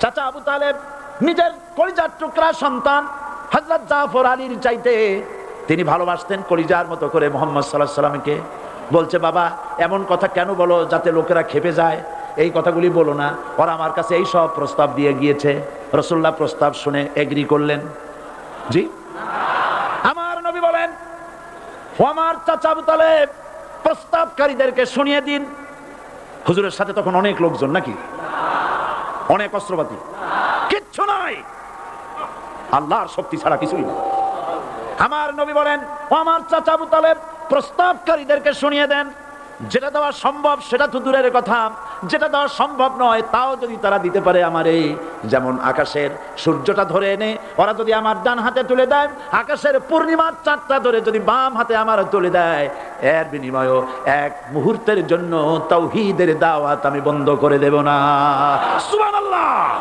চাচা আবু তালেব নিজের কলিজার টুকরা সন্তান হযরত জাফর আলীর চাইতে তিনি ভালোবাসতেন কলিজার মতো করে মুহাম্মদ সাল্লাল্লাহু আলাইহি ওয়াসাল্লামকে। বলছে, বাবা এমন কথা কেন বলো যাতে লোকেরা খেপে যায়, এই কথাগুলি বলো না, ওরা আমার কাছে এই সব প্রস্তাব দিয়ে গিয়েছে। রাসূলুল্লাহ প্রস্তাব শুনে এগ্রি করলেন। জি, আমার নবী বলেন, ও আমার চাচা আবু তালেব প্রস্তাবকারীদেরকে শুনিয়ে দিন। হুজুরের সাথে তখন অনেক লোকজন, নাকি অনেক অস্ত্রপাতি, কিচ্ছু নাই, আল্লাহর শক্তি ছাড়া কিছুই না। আমার নবী বলেন, ও আমার চাচা আবু তালেব প্রস্তাবকারীদেরকে শুনিয়ে দেন, যেটা দেওয়া সম্ভব সেটা তো দূরের কথা, যেটা দেওয়া সম্ভব নয় তাও যদি তারা দিতে পারে আমার এই, যেমন আকাশের সূর্যটা ধরে এনে ওরা যদি আমার ডান হাতে তুলে দেয়, আকাশের পূর্ণিমার চাঁদটা ধরে যদি বাম হাতে আমার তুলে দেয়, এর বিনিময়ে এক মুহূর্তের জন্য তাওহীদের দাওয়াত আমি বন্ধ করে দেব না। সুবহানাল্লাহ।